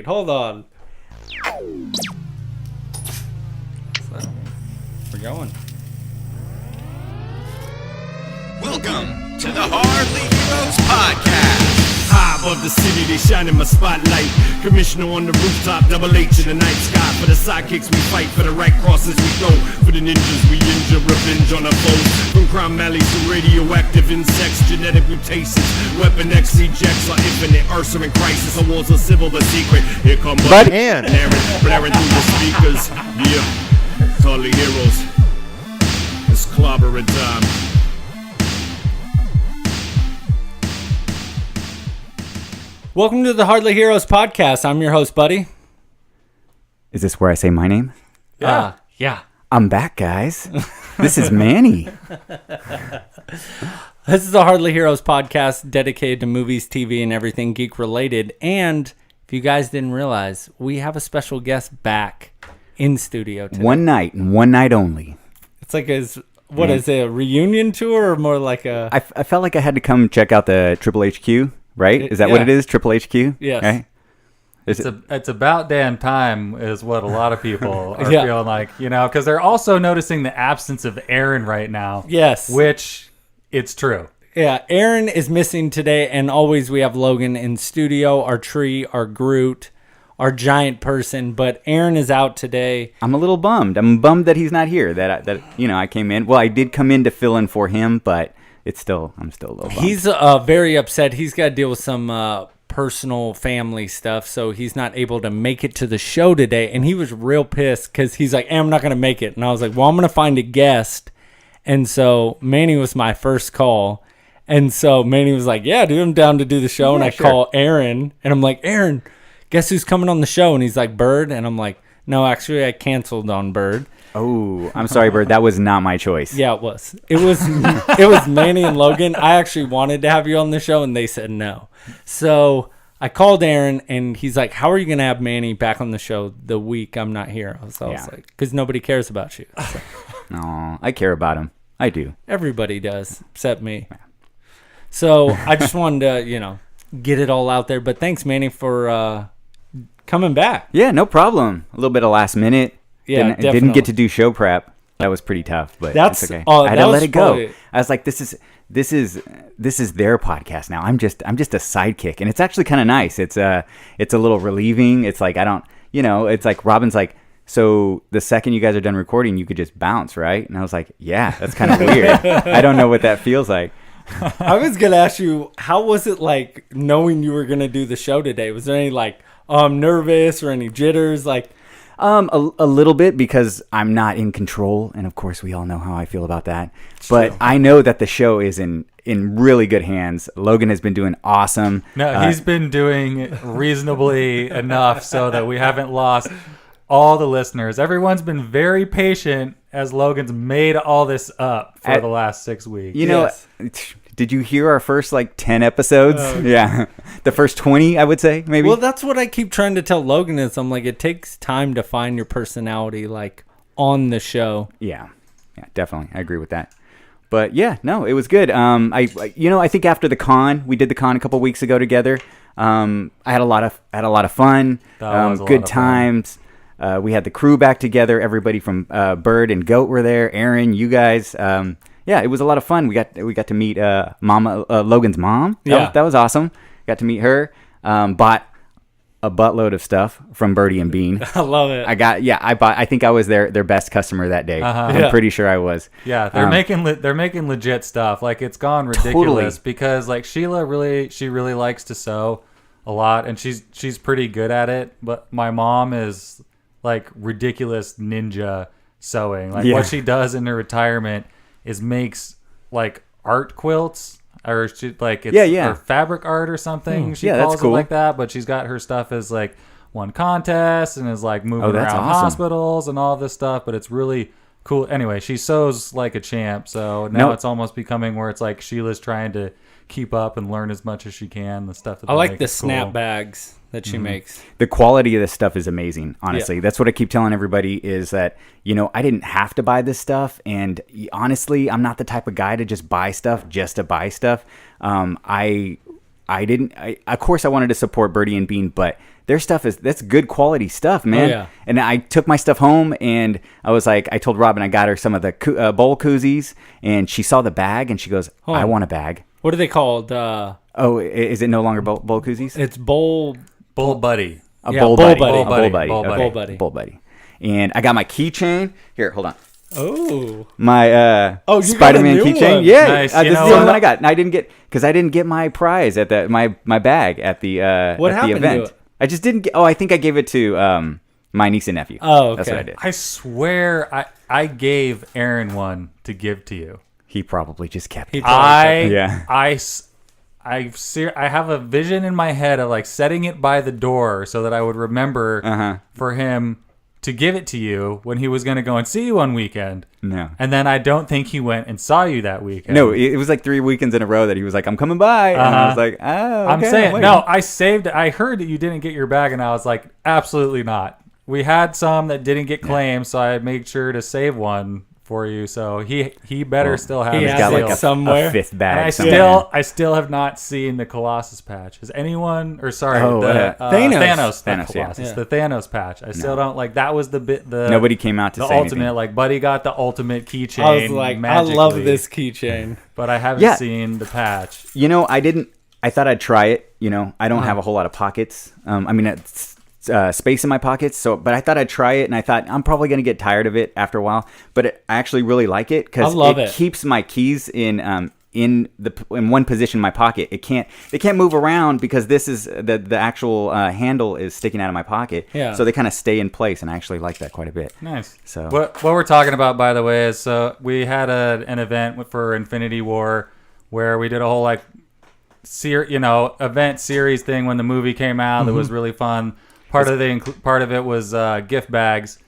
Hold on. So, we're going. Welcome to the Hardly Heroes Podcast. High above the city, they shine in my spotlight. Commissioner on the rooftop, double H in the night sky. For the sidekicks we fight, for the right crosses we go. For the ninjas we injure, revenge on our foes. From crime alleys to radioactive insects, genetic mutations. Weapon X ejects our infinite Ursa in crisis. Our wars are civil but secret. Here come Buddy and Aaron, blaring through the speakers. Yeah, Hardly Heroes. It's clobbering time. Welcome to the Hardly Heroes Podcast. I'm your host, Buddy. Is this where I say my name? Yeah. I'm back, guys. This is Manny. This is the Hardly Heroes Podcast dedicated to movies, TV, and everything geek related. And if you guys didn't realize, we have a special guest back in studio today. One night and one night only. It's like is it, a reunion tour or more like a... I felt like I had to come check out the Triple HQ, right? Is that what it is? Triple HQ? Yes. Right? It's about damn time is what a lot of people are Yeah. feeling like, because they're also noticing the absence of Aaron right now. Yes. Which, it's true. Yeah, Aaron is missing today, and always we have Logan in studio, our tree, our Groot, our giant person, but Aaron is out today. I'm a little bummed. I'm bummed that he's not here, that I came in. Well, I did come in to fill in for him, but I'm still a little bummed. He's very upset. He's got to deal with some personal family stuff, so he's not able to make it to the show today, and he was real pissed because he's like, I'm not going to make it. And I was like, well, I'm going to find a guest. And so Manny was my first call. And so Manny was like, yeah, dude, I'm down to do the show. Yeah, and I sure. call Aaron, and I'm like, Aaron, guess who's coming on the show? And he's like, Bird. And I'm like, no, actually, I canceled on Bird. Oh, I'm sorry, Bird. That was not my choice. Yeah, it was. It was Manny and Logan. I actually wanted to have you on the show, and they said no. So I called Aaron, and he's like, how are you going to have Manny back on the show the week I'm not here? I was like, because nobody cares about you. So, Aw, I care about him. I do. everybody does, except me. So I just wanted to, get it all out there. But thanks, Manny, for coming back. Yeah, no problem. A little bit of last minute. Yeah, Didn't definitely. get to do show prep. That was pretty tough, but That's- it's okay. oh, I had that to was let it go. probably- I was like, this is their podcast now. I'm just a sidekick, and it's actually kind of nice. It's a little relieving. It's like it's like Robin's like, so the second you guys are done recording, you could just bounce, right? And I was like, yeah, that's kind of weird. I don't know what that feels like. I was going to ask you, how was it like knowing you were going to do the show today? Was there any like, I'm nervous or any jitters? Like, A little bit, because I'm not in control, and of course we all know how I feel about that. But true. I know that the show is in really good hands. Logan has been doing awesome. No, he's been doing reasonably enough so that we haven't lost all the listeners. Everyone's been very patient as Logan's made all this up for the last 6 weeks. You Yes. know, did you hear our first 10 episodes? Yeah, the first 20, I would say, maybe. well, that's what I keep trying to tell Logan is I'm like, it takes time to find your personality like on the show. Yeah, definitely, I agree with that. But yeah, no, it was good. I think after we did the con a couple weeks ago together. I had a lot of fun. That was a good lot of fun. times. We had the crew back together. Everybody from Bird and Goat were there. Aaron, you guys. Yeah, it was a lot of fun. We got to meet Logan's mom. That was awesome. Got to meet her. Bought a buttload of stuff from Birdie and Bean. I love it. I think I was their best customer that day. I'm Yeah. pretty sure I was. Yeah, they're making legit stuff. Like, it's gone ridiculous because like she really likes to sew a lot, and she's pretty good at it. But my mom is like ridiculous ninja sewing. Like what she does in her retirement is makes like art quilts, or she like it's or fabric art or something. She Yeah, calls that's cool. it like that, but she's got her stuff as like won contests and is like moving that's around awesome. hospitals and all this stuff. But it's really cool. Anyway, she sews like a champ. So now it's almost becoming where it's like Sheila's trying to keep up and learn as much as she can. The stuff that I they like make the is cool. snap bags that she makes. The quality of this stuff is amazing, honestly. Yeah. That's what I keep telling everybody is that, I didn't have to buy this stuff. And honestly, I'm not the type of guy to just buy stuff just to buy stuff. I of course I wanted to support Birdie and Bean, but their stuff that's good quality stuff, man. Oh, yeah. And I took my stuff home, and I was like, I told Robin I got her some of the bowl koozies, and she saw the bag, and she goes, I want a bag. What are they called? Oh, is it no longer bowl koozies? It's Bull Buddy. Bull Buddy. Buddy. Bull Buddy. Bull Buddy. And I got my keychain. Here, hold on. Oh. My you Spider-Man got a new keychain. one. Yeah, Nice. this You is know the only what? one I got. And I didn't get my prize at my bag at the What at the happened to event. it? I just didn't get. Oh, I think I gave it to my niece and nephew. Oh, okay. That's what I did. I swear I gave Aaron one to give to you. He probably just kept it. I Yeah. have a vision in my head of like setting it by the door so that I would remember for him to give it to you when he was going to go and see you one weekend. No. And then I don't think he went and saw you that weekend. No, it was like 3 weekends in a row that he was like, "I'm coming by," and I was like, "Oh, okay, I'm saying, wait." no, I saved it. I heard that you didn't get your bag, and I was like, absolutely not. We had some that didn't get claimed, so I made sure to save one for you. So he better still have he it has got it like a somewhere. fifth And bag. I somewhere. still have not seen the Colossus patch. Has anyone, or sorry, Oh, the Thanos. the Thanos, yeah. Colossus, the Thanos patch. I still don't like. That was the bit. Nobody came out to the say ultimate. anything. Like Buddy got the ultimate keychain. I was like, I love magically, this keychain. but I haven't Yeah. seen the patch. You know, I thought I'd try it. You know, I don't have a whole lot of pockets. I mean, it's space in my pockets. But I thought I'd try it, and I thought I'm probably going to get tired of it after a while. But I actually really like it because I love it. keeps my keys in one position in my pocket. They can't move around because this is the actual handle is sticking out of my pocket. Yeah. So they kind of stay in place, and I actually like that quite a bit. Nice. So- what we're talking about, by the way, is we had an event for Infinity War where we did a whole like event series thing when the movie came out. That was really fun. Part of it was gift bags.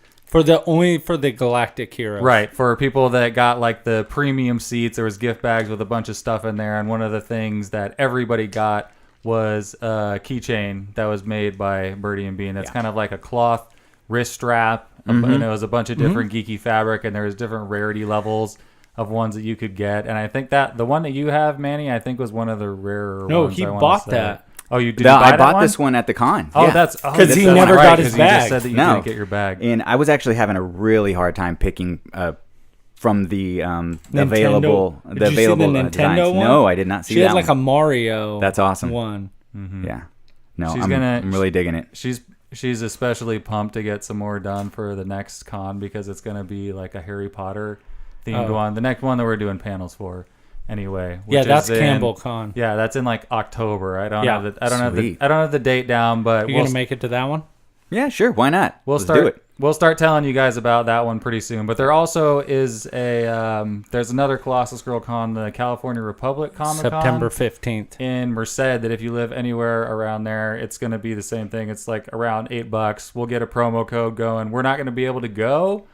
Only for the Galactic Heroes. Right, for people that got like the premium seats, there was gift bags with a bunch of stuff in there, and one of the things that everybody got was a keychain that was made by Birdie and Bean. That's kind of like a cloth wrist strap, and it was a bunch of different geeky fabric, and there was different rarity levels of ones that you could get. And I think that the one that you have, Manny, I think was one of the rarer ones. No, he I wanna bought say. that. Oh, you did? You buy I that bought one? this one at the con. Oh, Yeah. that's 'Cause he that's never right, got his 'cause you bag. just said that you No. didn't get your bag. And I was actually having a really hard time picking from the Nintendo. available Did you see the Nintendo designs. one? No, I did not see She that had like one. a Mario. That's awesome. One. Yeah. No, She's I'm really digging it. She's especially pumped to get some more done for the next con because it's gonna be like a Harry Potter themed one. The next one that we're doing panels for, anyway. Yeah, which that's is in- Campbell Con. Yeah, that's in like October. I don't Yeah. have the date down, but You gonna make it to that one? Yeah, sure. Why not? We'll Let's start. do it. We'll start telling you guys about that one pretty soon. But there also is there's another Colossus Girl Con, the California Republic Comic Con. September 15th. In Merced, that if you live anywhere around there, it's going to be the same thing. It's like around $8. We'll get a promo code going. We're not going to be able to go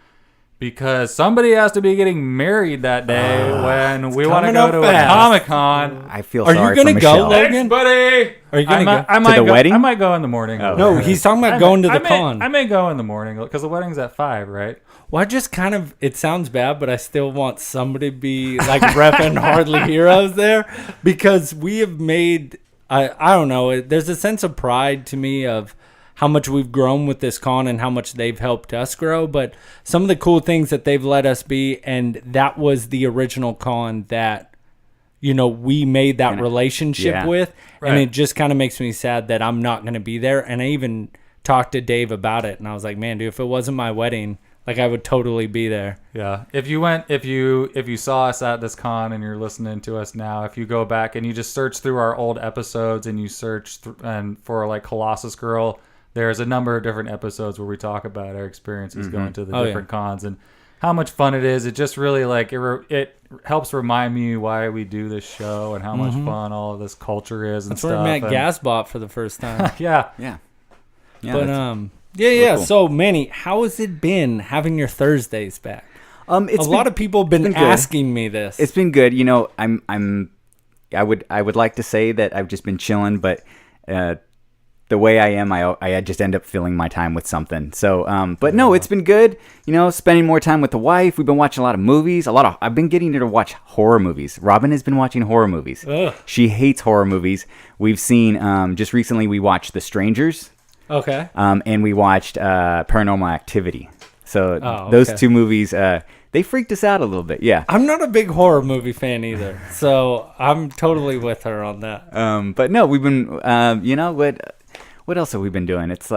because somebody has to be getting married that day when we want to coming go up to fast. a Comic-Con. I feel Are you sorry gonna for go, Michelle. Logan? Thanks, buddy. Are you gonna go? I might To the go, wedding? I might go in the morning. No, he's talking about going to the con. I may go in the morning because the wedding's at 5, right? Well, I just kind of, it sounds bad, but I still want somebody to be like repping Hardly Heroes there because we have made, I don't know, there's a sense of pride to me of how much we've grown with this con and how much they've helped us grow. But some of the cool things that they've let us be, and that was the original con that, we made that relationship Yeah. with. Right. And it just kind of makes me sad that I'm not going to be there. And I even talked to Dave about it. And I was like, man, dude, if it wasn't my wedding, like I would totally be there. Yeah. If you saw us at this con and you're listening to us now, if you go back and you just search through our old episodes and you search and for like Colossus Girl, there's a number of different episodes where we talk about our experiences going to the different cons and how much fun it is. It just really like it helps remind me why we do this show and how much fun all of this culture is and That's stuff. where I met and- Gasbot for the first time. Yeah. Yeah. But that's- yeah. cool. So Manny, how has it been having your Thursdays back? it's A lot of people have been good. asking me this. It's been good. I would like to say that I've just been chilling, but the the way I am, I just end up filling my time with something. So, but no, it's been good. Spending more time with the wife. We've been watching a lot of movies. I've been getting her to watch horror movies. Robin has been watching horror movies. Ugh. She hates horror movies. We've seen, just recently we watched The Strangers. Okay. And we watched Paranormal Activity. So Oh, those okay. two movies, they freaked us out a little bit. Yeah. I'm not a big horror movie fan either, so I'm totally with her on that. But no, we've been, what else have we been doing? It's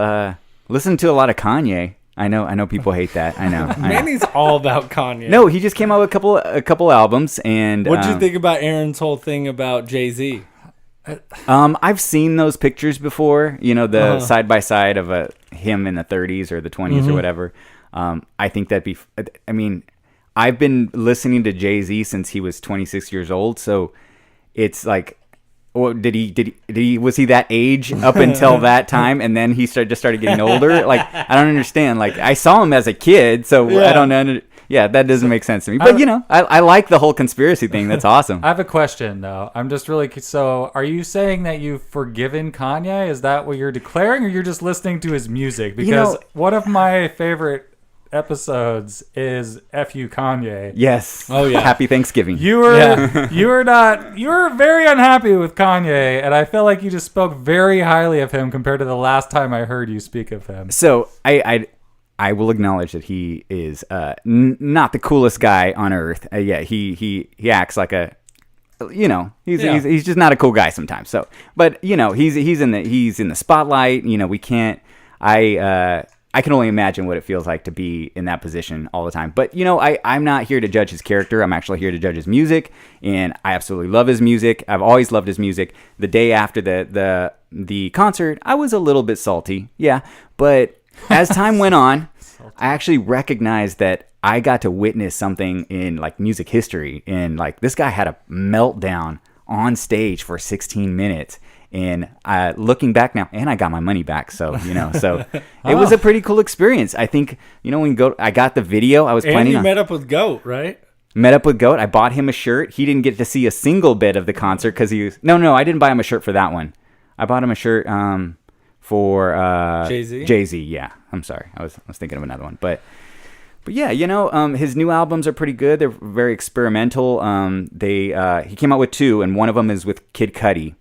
listening to a lot of Kanye. I know people hate that. I know. Manny's all about Kanye. No, he just came out with a couple albums, and What'd you think about Aaron's whole thing about Jay-Z? I've seen those pictures before. The side by side of him in the 30s or the 20s or whatever. I think that'd be. I mean, I've been listening to Jay-Z since he was 26 years old, so it's like. Or did he was he that age up until that time, and then he started getting older? Like, I don't understand. Like, I saw him as a kid, so Yeah. I don't know. Yeah, that doesn't make sense to me. But I like the whole conspiracy thing. That's awesome. I have a question though. I'm just really so. Are you saying that you've forgiven Kanye? Is that what you're declaring, or you're just listening to his music? Because one of my favorite episodes is "F.U. Kanye." Yes. Oh, yeah. Happy Thanksgiving. You were you were very unhappy with Kanye, and I feel like you just spoke very highly of him compared to the last time I heard you speak of him. So I will acknowledge that he is not the coolest guy on earth. Yeah, he acts like a, he's just not a cool guy sometimes. So, but he's in the spotlight. We can't. I can only imagine what it feels like to be in that position all the time. But I'm not here to judge his character. I'm actually here to judge his music, and I absolutely love his music. I've always loved his music. The day after the concert, I was a little bit salty. Yeah, but as time went on, I actually recognized that I got to witness something in like music history, and like this guy had a meltdown on stage for 16 minutes. And looking back now, and I got my money back, so it was a pretty cool experience. I think I got the video. I was And planning you on met up with Goat, right? met up with Goat. I bought him a shirt. He didn't get to see a single bit of the concert because he was no. I didn't buy him a shirt for that one. I bought him a shirt for Jay-Z? Jay-Z, yeah. I'm sorry, I was thinking of another one, but yeah, his new albums are pretty good. They're very experimental. He came out with two, and one of them is with Kid Cudi.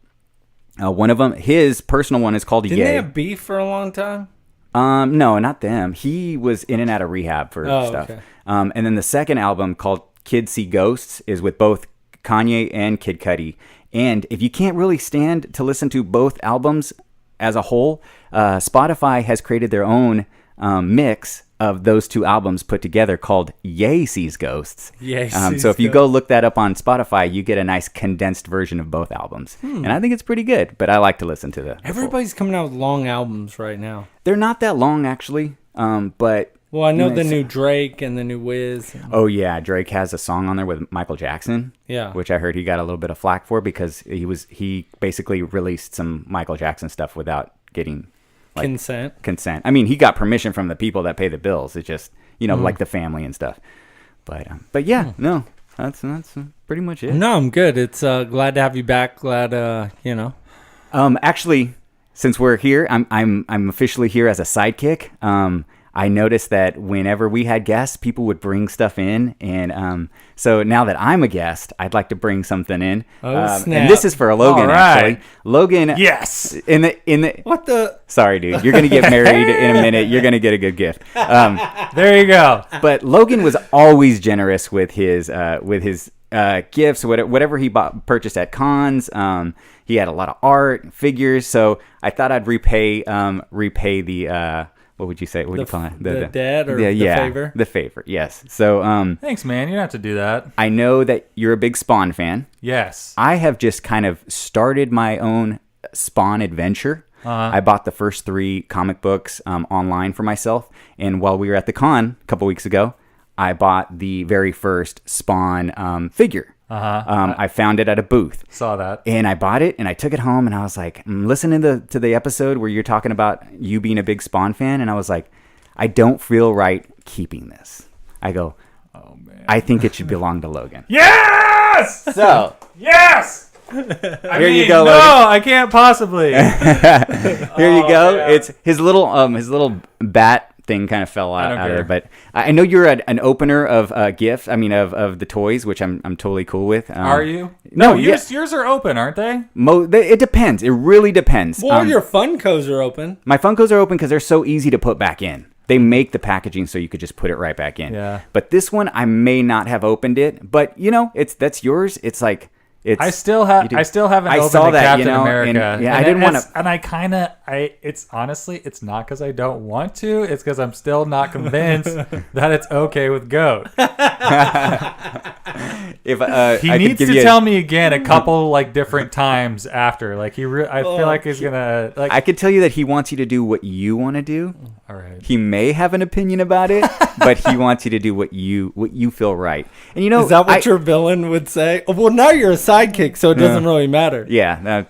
One of them, his personal one, is called Didn't Yay. they have beef for a long time? No, not them. He was in and out of rehab for stuff. Okay. And then the second album, called Kids See Ghosts, is with both Kanye and Kid Cudi. And if you can't really stand to listen to both albums as a whole, Spotify has created their own mix of those two albums put together called Yay Sees Ghosts. Yay So Sees if you Ghosts. go look that up on Spotify, you get a nice condensed version of both albums. And I think it's pretty good, but I like to listen to the full. Everybody's coming out with long albums right now. They're not that long, actually, but... Well, I know the it's- new Drake and the new Wiz. Oh, yeah, Drake has a song on there with Michael Jackson. Yeah. Which I heard he got a little bit of flack for because he basically released some Michael Jackson stuff without getting... consent. I mean, he got permission from the people that pay the bills. It's just, like the family and stuff. But yeah, no, that's pretty much it. No, I'm good. It's glad to have you back. Glad, Actually, since we're here, I'm officially here as a sidekick. I noticed that whenever we had guests, people would bring stuff in, and so now that I'm a guest, I'd like to bring something in. Oh, snap. And this is for Logan, All right. actually. Logan, Yes. in the what the? Sorry, dude. You're gonna get married in a minute. You're gonna get a good gift. There you go. But Logan was always generous with his gifts, whatever he purchased at cons. He had a lot of art, figures. So I thought I'd repay the what would you say? What would you call it? The debt or the favor? The favor. Yes. So Thanks, man. You don't have to do that. I know that you're a big Spawn fan. Yes. I have just kind of started my own Spawn adventure. I bought the first 3 comic books online for myself, and while we were at the con a couple weeks ago, I bought the very first Spawn figure. I found it at a booth. Saw that. And I bought it, and I took it home, and I was like, listening to the episode where you're talking about you being a big Spawn fan, and I was like, I don't feel right keeping this. I go, Oh man. I think it should belong to Logan. Yes. So Yes. Here you go, No, Logan. I can't possibly. Here you go. man. It's his little bat thing kind of fell don't out of care. it. But I know you're an opener of gifts. I mean, of the toys, which I'm totally cool with. Are you? No, yours are open, aren't they? It depends. It really depends. Well, your Funkos are open. My Funkos are open because they're so easy to put back in. They make the packaging so you could just put it right back in. Yeah. But this one, I may not have opened it. But that's yours. It's like I still haven't I opened saw the that, Captain you know, America. and, yeah, I didn't want to. And it's honestly, it's not because I don't want to. It's because I'm still not convinced that it's okay with goat. If He I needs could give to you tell me again a couple like different times after. Like I feel like he's gonna like. I could tell you that he wants you to do what you want to do. All right. He may have an opinion about it, but he wants you to do what you feel right. And Is that what your villain would say? Oh, well, now you're a sidekick, so it doesn't really matter. Yeah.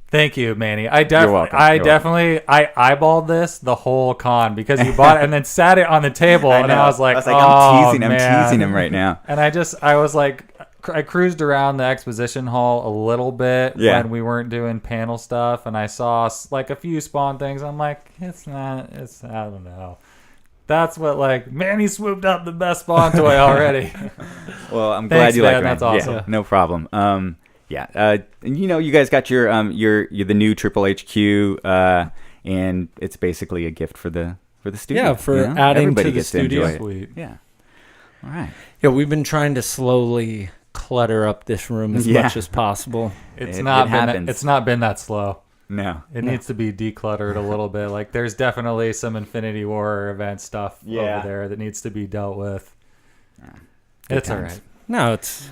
Thank you, Manny. You're welcome. I You're eyeballed this the whole con because you bought it and then sat it on the table and I was like, I'm oh, teasing. man. I'm teasing him right now. And I was like, I cruised around the exposition hall a little bit when we weren't doing panel stuff, and I saw like a few Spawn things. I'm like, I don't know. That's what like Manny swooped up the best Spawn toy already. Well, I'm Thanks, glad you man. like it. That's awesome. Yeah, no problem. You guys got your the new Triple HQ, and it's basically a gift for the studio. Yeah, for you know? adding Everybody to the gets studio. enjoy it. Sweet. Yeah. All right. Yeah, we've been trying to slowly clutter up this room as much as possible. It's It not been that slow. No. It needs to be decluttered a little bit. Like there's definitely some Infinity War event stuff over there that needs to be dealt with. It's all right. No, it's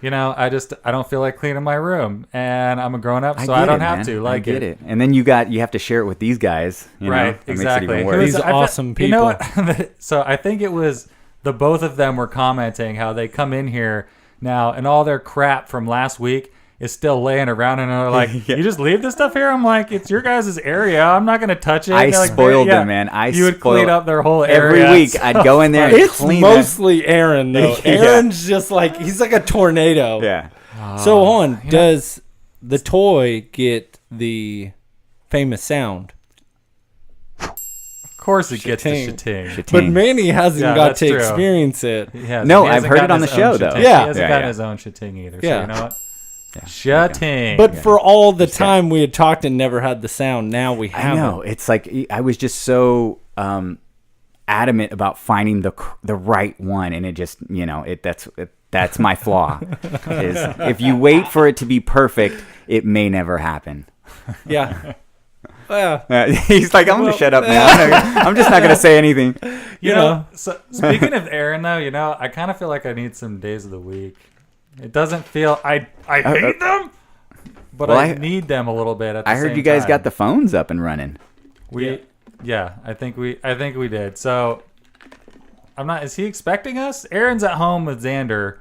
You know, I don't feel like cleaning my room, and I'm a grown up, so I don't have to. Like I get it. And then you have to share it with these guys. Right, That exactly. Makes it even worse. These awesome people. You know what? So I think it was the both of them were commenting how they come in here now, and all their crap from last week is still laying around, and they're like, Yeah. "You just leave this stuff here." I'm like, "It's your guys' area. I'm not gonna touch it." I They're like, spoiled "Yeah." them, man. You would clean up their whole every area. week. I'd go in there and it's clean mostly Aaron though. Yeah. Aaron's just like he's like a tornado. Yeah. So hold on, does the toy get the famous sound? Of course, it gets the Cha-ting. cha-ting. But Manny hasn't Yeah, got that's to true. experience it. He hasn't. No, He I've hasn't heard it gotten on the his show, own though. cha-ting. Yeah. He hasn't Yeah, gotten yeah. his own cha-ting either. Yeah. So you know what? Yeah. Cha-ting. But for all the time we had talked and never had the sound, now we have I know. It's like I was just so adamant about finding the right one, and it just that's my flaw. Is if you wait for it to be perfect, it may never happen. Yeah. Well, He's like, I'm gonna shut up now. I'm just not gonna say anything. You know, so speaking of Aaron, though, you know, I kind of feel like I need some days of the week. It doesn't feel I hate them, but well, I need them a little bit. At the I heard same you guys time. got the phones up and running. I think we did. So I'm not. Is he expecting us? Aaron's at home with Xander,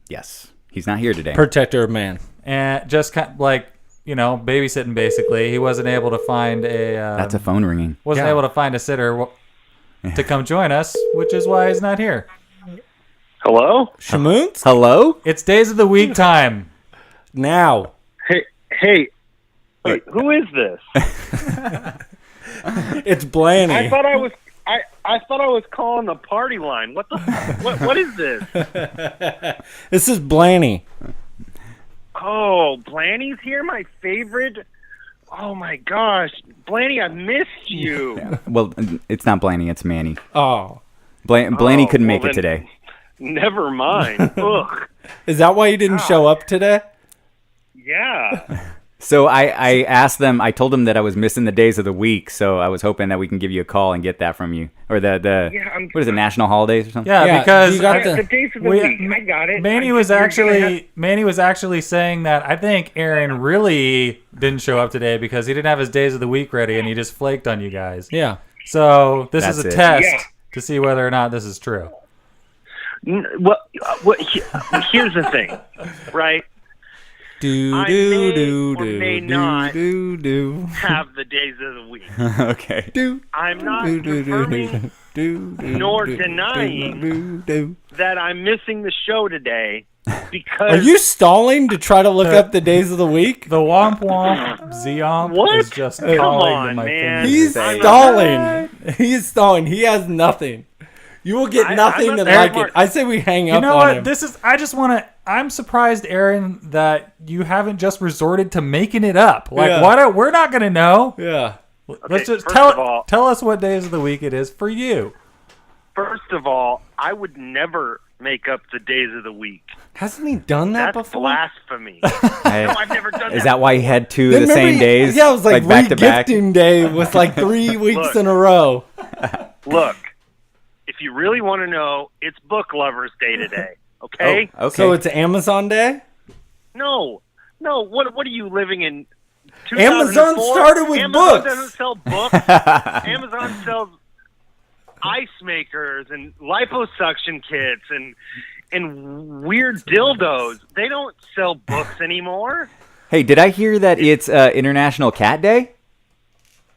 Yes, he's not here today. protector of man. and just kind of like babysitting. Basically, he wasn't able to find a. That's a phone ringing. Wasn't Yeah. able to find a sitter to come join us, which is why he's not here. Hello? Shamoons? Hello? It's days of the week time. Now. Hey, wait, who is this? It's Blanny. I thought I was calling the party line. What is this? This is Blanny. Oh, Blanny's here, my favorite. Oh my gosh, Blanny, I missed you. Well, it's not Blanny, it's Manny. Oh. Blanny couldn't well make it then- today. Never mind. Ugh. Is that why you didn't show up today? Yeah. So I asked them. I told them that I was missing the days of the week. So I was hoping that we can give you a call and get that from you, or the what is it, national holidays or something? Yeah, Yeah, because you got The days of the week. I got it. Manny was actually saying that I think Aaron really didn't show up today because he didn't have his days of the week ready and he just flaked on you guys. Yeah. So this is That's a it. test Yeah. to see whether or not this is true. Here's the thing, right? Do I do may do or may do not do do Have the days of the week. Okay. do. I'm not Do do do confirming do do nor do denying do do. that I'm missing the show today. because Are you stalling to try to look up the days of the week? The womp womp Zeomp What? is just Come calling on, to my man. fingers. He's stalling. He's stalling. He has nothing. You will get nothing I'm to not like smart. it. I say we hang You up know on what? him. This is. I just want to. I'm surprised, Aaron, that you haven't just resorted to making it up. Like, Yeah. what? We're not gonna know. Yeah. Let's just first of all- tell us what days of the week it is for you. First of all, I would never make up the days of the week. Hasn't he done that That's before? blasphemy. No, I've never done Is that why he had two of the Remember same he- days? Yeah, it was like back to back. regifting day was like 3 weeks Look. in a row. Look, if you really want to know, it's Book Lovers Day today. Okay? Oh, okay. So it's Amazon Day? No. What are you living in? Amazon 2004? started with Amazon books. doesn't sell books. Amazon sells ice makers and liposuction kits and weird dildos. They don't sell books anymore. Hey, did I hear that it's International Cat Day?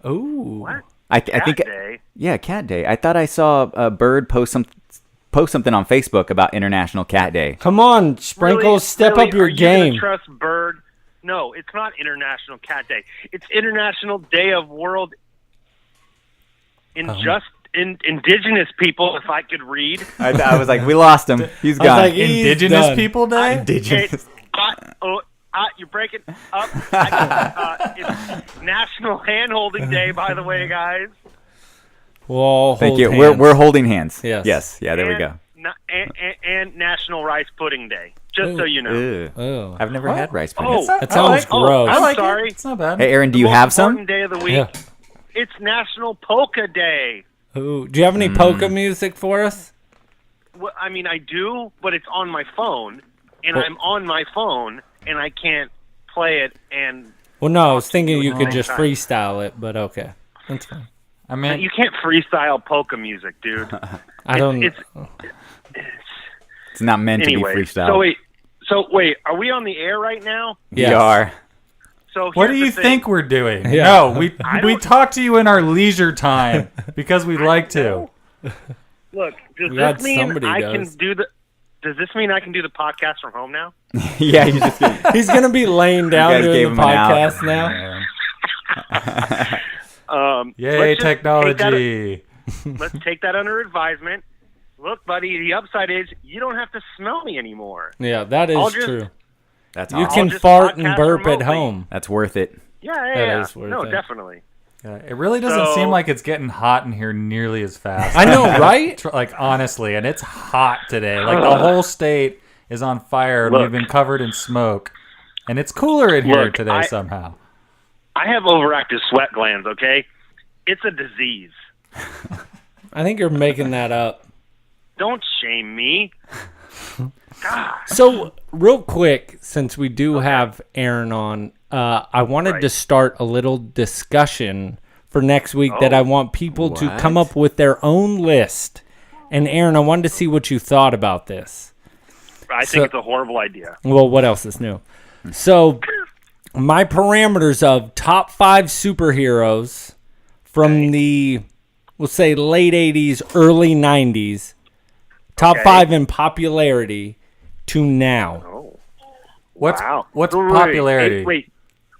Ooh. What? I Cat think Day? Yeah, Cat Day. I thought I saw a bird post something on Facebook about International Cat Day. Come on, Sprinkles, Really? step Really? up your Are you gonna game. trust Bird? No, it's not International Cat Day. It's International Day of World Indigenous People, if I could read. I was like, we lost him. He's I was gone. like, he's Indigenous done. People Day. Indigenous. You're breaking up. It's National Hand-Holding Day, by the way, guys. We'll all Thank hold you. hands. We're holding hands. Yes. Yes. Yeah. There we go. And National Rice Pudding Day, just so you know. Ew. Oh. I've never had rice pudding. Oh, That sounds oh, gross. I I'm like sorry. it. It's not bad. Hey, Aaron, do you Most have some? important day of the week. Yeah. It's National Polka Day. Ooh. Do you have any polka music for us? Well, I mean, I do, but it's on my phone, and I'm on my phone, and I can't play it. And Well, no, I was thinking you at could the just same time. freestyle it, but okay. That's fine. I mean, you can't freestyle polka music, dude. I don't. It's It's not meant anyway. to be freestyle. So wait, are we on the air right now? Yes. We are. So what do here's you the think we're doing? Yeah. No, I we don't- talk to you in our leisure time because we like to. Look, does Glad this mean somebody I does. can do the? Does this mean I can do the podcast from home now? Yeah. You just. He's gonna be laying down guys doing gave the him an out. podcast now. Yay, Let's just technology. Let's take that under advisement. Look, buddy, the upside is you don't have to smell me anymore. Yeah, that is I'll just- true. That's You awesome. can just fart and podcast burp at remotely. home. That's worth it. Yeah, That is worth no, it. definitely. It really doesn't So- seem like it's getting hot in here nearly as fast. I know, right? Like, honestly, and it's hot today. Like, the whole state is on fire, and Look. we've been covered in smoke. And it's cooler in here Look, today somehow. I have overactive sweat glands. Okay, it's a disease. I think you're making that up. Don't shame me. So, real quick, since we do have Aaron on, I wanted Right. to start a little discussion for next week that I want people to come What? up with their own list. And Aaron, I wanted to see what you thought about this. I So- think it's a horrible idea. Well, what else is new? So, my parameters of top 5 superheroes from the, we'll say, late 80s, early 90s, top Okay. 5 in popularity to now. Oh, What's wow. what's Wait, popularity?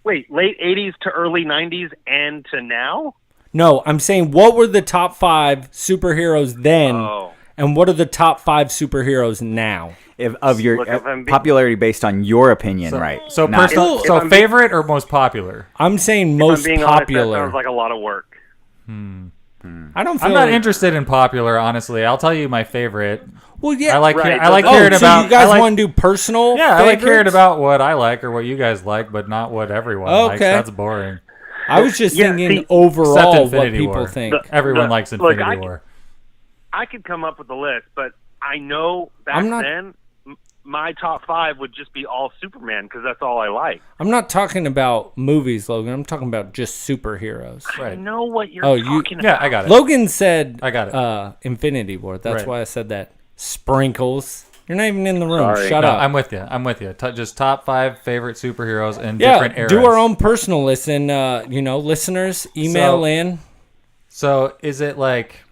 Wait, late 80s to early 90s and to now? No, I'm saying what were the top 5 superheroes then, Oh. and what are the top 5 superheroes now? Of your Look, if I'm being- popularity based on your opinion, right? So, Not- personal, if so I'm being- favorite or most popular? I'm saying If most I'm being honest, that popular. sounds like a lot of work. I don't feel I'm not like- interested in popular, honestly. I'll tell you my favorite. Well, yeah. I like Right, I like but- hearing so about. you guys I like, want to do personal? yeah, I like hearing favorites? about what I like or what you guys like, but not what everyone likes. Okay. That's boring. I was just Yeah, thinking see- overall Except what Infinity people War. think. Everyone The- likes look, Infinity War. I could come up with a list, but I know back I'm not- then my top 5 would just be all Superman because that's all I like. I'm not talking about movies, Logan. I'm talking about just superheroes. I Right. know what you're Oh, you- talking Yeah, about. I got it. Logan said I got it. Infinity War. That's Right. why I said that. Sprinkles. You're not even in the room. Sorry. Shut No, up. I'm with you. Just top 5 favorite superheroes in Yeah, different eras. do our own personal list. And, listeners, email So- in. So is it like,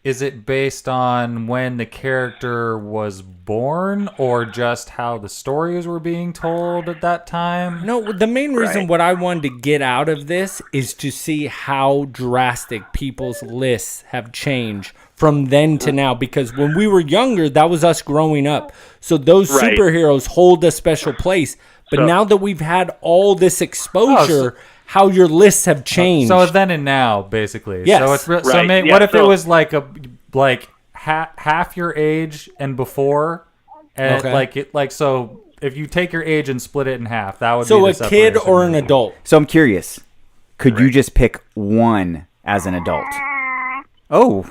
is it based on when the character was born or just how the stories were being told at that time? No, the main reason Right. what I wanted to get out of this is to see how drastic people's lists have changed from then to now. Because when we were younger, that was us growing up. So those Right. superheroes hold a special place. But now that we've had all this exposure, how your lists have changed. So it's then and now, basically. Yes. So it's so Right, yeah, what if it so- was like half your age and before, and Okay. so if you take your age and split it in half, that would be so the a kid separation. or an adult. So I'm curious. Could you just pick one as an adult? Oh,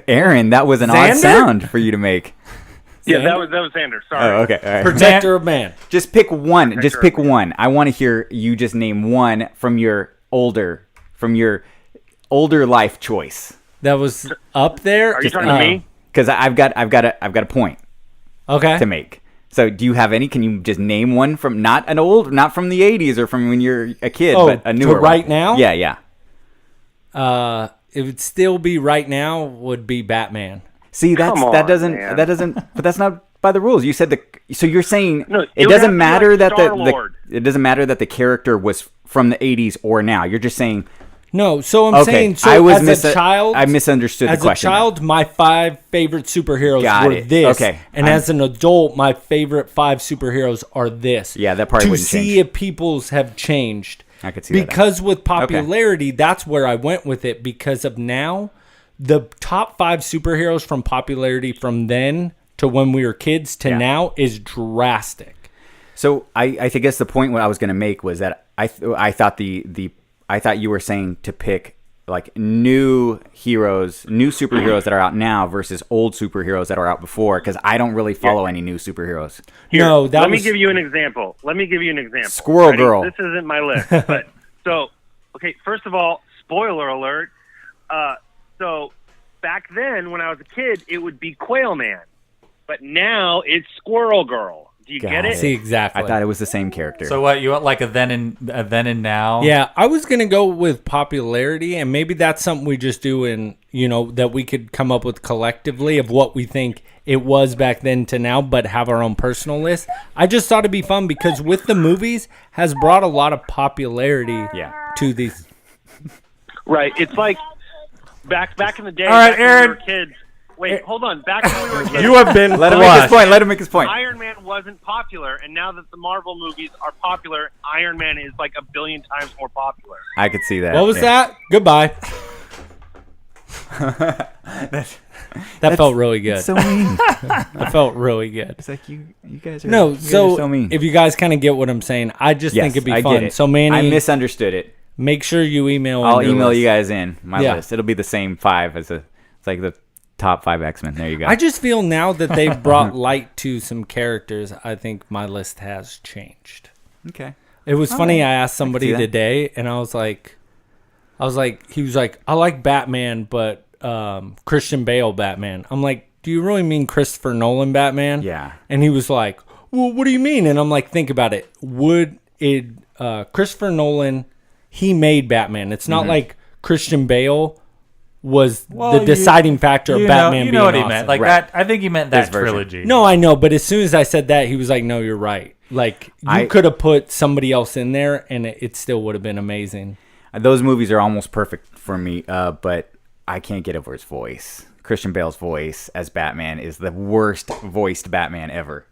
Aaron, that was an odd Xander? sound for you to make. Yeah, that was Xander. Sorry. Oh, okay. All right. Protector of man. Just pick one. Just Sure. pick one. I want to hear you just name one from your older life choice. That was up there. Are you talking to me? Because I've got a point Okay. to make. So do you have any? Can you just name one from not from the 80s or from when you're a kid, Oh, but a newer to right one? now? Yeah. It would still be right now would be Batman. See, Come that on, doesn't man. but that's not by the rules. You said so you're saying No, it it would have to doesn't be matter like that Star-Lord. it doesn't matter that the character was from the 80s or now. You're just saying No, so I'm okay. saying so I was as a child, I misunderstood the as question. a child, my 5 favorite superheroes Got were it. this. Okay. And as an adult, my favorite 5 superheroes are this. Yeah, that probably to wouldn't see change. if people's have changed. I could see that. Because with popularity, that's where I went with it. Because of now, the top 5 superheroes from popularity from then to when we were kids to now is drastic. So I guess the point what I was going to make was that I thought I thought you were saying to pick like new superheroes that are out now versus old superheroes that are out before, because I don't really follow any new superheroes. No, that Let me was- give you an example. Squirrel Ready? Girl. This isn't my list, but okay. First of all, spoiler alert. So back then, when I was a kid, it would be Quail Man, but now it's Squirrel Girl. Do you get it? See, exactly. I thought it was the same character. So what you want, like a then and now? Yeah, I was gonna go with popularity, and maybe that's something we just do, and that we could come up with collectively of what we think it was back then to now, but have our own personal list. I just thought it'd be fun because with the movies has brought a lot of popularity to these. Right. It's like back in the day. All right, back when Aaron. we were kids. Wait, hold on. Back when we were kids. You have been let him make his point. Let him make his point. Iron Man wasn't popular, and now that the Marvel movies are popular, Iron Man is like a billion times more popular. I could see that. What was yeah. that? Goodbye. That felt really good. So mean. That felt really good. It's like you guys are No, you guys so, are so mean. if you guys kind of get what I'm saying, I just Yes, think it'd be I fun. get it. So Manny, I misunderstood it. make sure you email. I'll in your email list. you guys in my Yeah. list. It'll be the same 5 as it's like the top 5 X-Men. There you go. I just feel now that they've brought light to some characters, I think my list has changed. okay. It was funny. I asked somebody see that. today, and I was like, he was like, I like Batman, but Christian Bale Batman. I'm like, do you really mean Christopher Nolan Batman? Yeah. And he was like, well, what do you mean? And I'm like, think about it. Would it Christopher Nolan? He made Batman. It's not like Christian Bale was the deciding factor of Batman. You being know what he awesome. meant. Like Right. that. I think he meant that His version. trilogy. No, I know, but as soon as I said that, he was like, "No, you're right. Like you could have put somebody else in there, and it still would have been amazing." Those movies are almost perfect for me, but I can't get over his voice. Christian Bale's voice as Batman is the worst voiced Batman ever.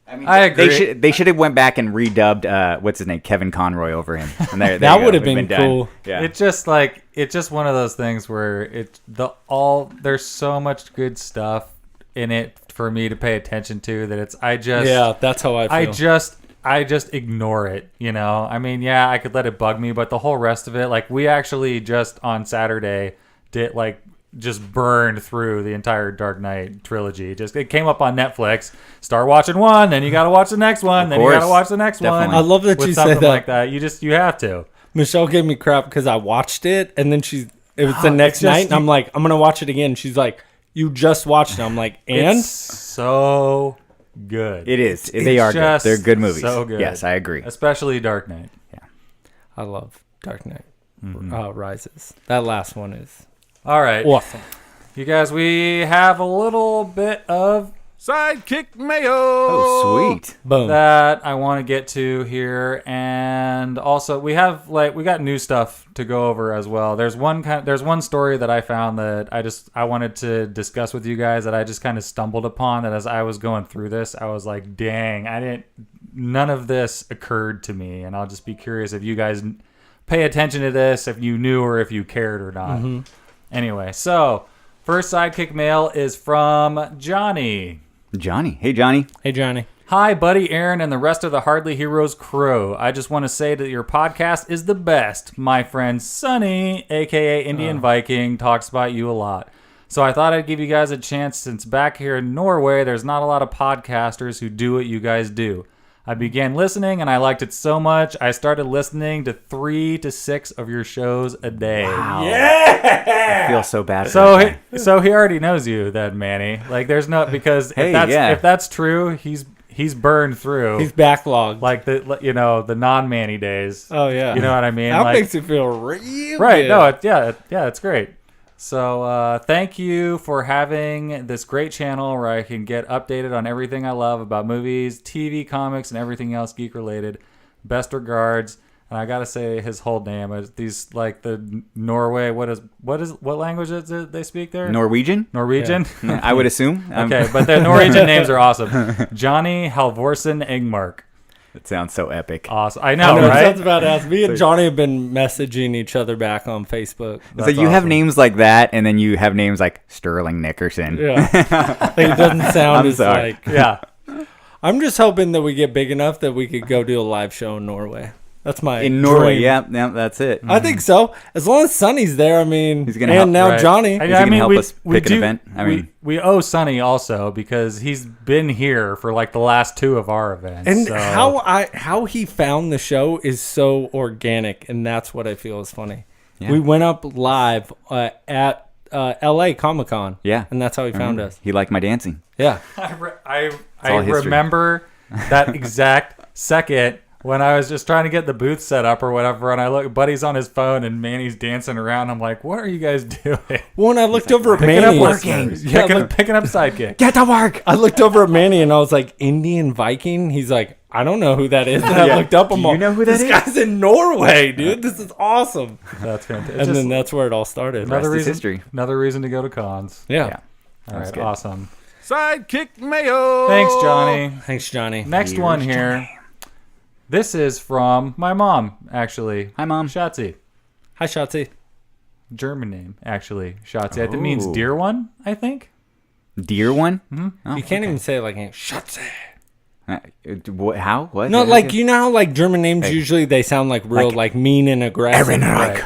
I mean, I agree. They should have went back and redubbed what's his name, Kevin Conroy over him. And there That you go. would have We've been done. cool. Yeah. It's just one of those things where there's so much good stuff in it for me to pay attention to that Yeah, that's how I feel. I just ignore it, I mean, yeah, I could let it bug me, but the whole rest of it, like we actually just on Saturday did just burned through the entire Dark Knight trilogy. It came up on Netflix. Start watching one, then you got to watch the next one, then you got to watch the next Definitely. one. I love that With you something said that. like that. You have to. Michelle gave me crap because I watched it, and then it was the next just- night, and I'm like, I'm gonna watch it again. She's like, you just watched it. I'm like, and It's so good. It is. They are good. just They're good movies. so good. Yes, I agree. Especially Dark Knight. I love Dark Knight Rises. That last one is All right. awesome. you guys, we have a little bit of Sidekick mayo. Oh, sweet. Boom. that I want to get to here, and also we got new stuff to go over as well. There's one story that I found that I wanted to discuss with you guys that I just kind of stumbled upon, that as I was going through this, I was like, dang, none of this occurred to me, and I'll just be curious if you guys pay attention to this, if you knew or if you cared or not. Mm-hmm. Anyway, so first sidekick mail is from Johnny. Johnny. Hey, Johnny. Hey, Johnny. Hi, buddy Aaron and the rest of the Hardly Heroes crew. I just want to say that your podcast is the best. My friend Sonny, a.k.a. Indian Viking, talks about you a lot. So I thought I'd give you guys a chance, since back here in Norway, there's not a lot of podcasters who do what you guys do. I began listening, and I liked it so much, I started listening to 3 to 6 of your shows a day. Wow. Yeah. I feel so bad. So he already knows you then, Manny. Like, there's no, because if that's true, he's burned through. He's backlogged. Like the non-Manny days. Oh yeah. You know what I mean? That like, makes you feel real right. good. No, it's great. So thank you for having this great channel where I can get updated on everything I love about movies, TV, comics, and everything else geek related. Best regards. And I gotta say his whole name. These like the Norway. What language is it they speak there? Norwegian? Norwegian. Yeah, I would assume. Okay, but the Norwegian names are awesome. Johnny Halvorsen Engmark. It sounds so epic. Awesome. I know, It right? sounds badass. Me and Johnny have been messaging each other back on Facebook. So you have names like that, and then you have names like Sterling Nickerson. Yeah. Like, it doesn't sound I'm as sorry. like. Yeah. I'm just hoping that we get big enough that we could go do a live show in Norway. That's my In Norway, dream. yeah, that's it. I think so. As long as Sonny's there, I mean, He's gonna and help- now Right. Johnny. Is he gonna help us pick an event? I mean, we owe Sonny also, because he's been here for like the last 2 of our events. And so. how he found the show is so organic, and that's what I feel is funny. Yeah. We went up live at LA Comic Con. Yeah. And that's how he found us. He liked my dancing. Yeah. I all history. remember that exact second when I was just trying to get the booth set up or whatever, and I look, Buddy's on his phone and Manny's dancing around. I'm like, what are you guys doing? Well, when I looked over at Picking Manny, up listeners. Yeah, Picking up sidekick. Get to work. I looked over at Manny and I was like, Indian Viking? He's like, I don't know who that is. And I looked up. Do I'm you all, know who that this is? guy's in Norway, dude. This is awesome. That's fantastic. And then that's where it all started. Rest is reason, history. Another reason to go to cons. Yeah. Yeah. All right, good. awesome. Sidekick mayo. Thanks, Johnny. Thanks, Johnny. Next one here. This is from my mom, actually. Hi, Mom. Schatzi. Hi, Shotzi. German name, actually. Schatzi. It means Oh. dear one, I think. Deer one? Oh, You can't even say it like Shotzi. How? What? No, like, you know how like German names usually they sound like real Like, like mean and aggressive. Right.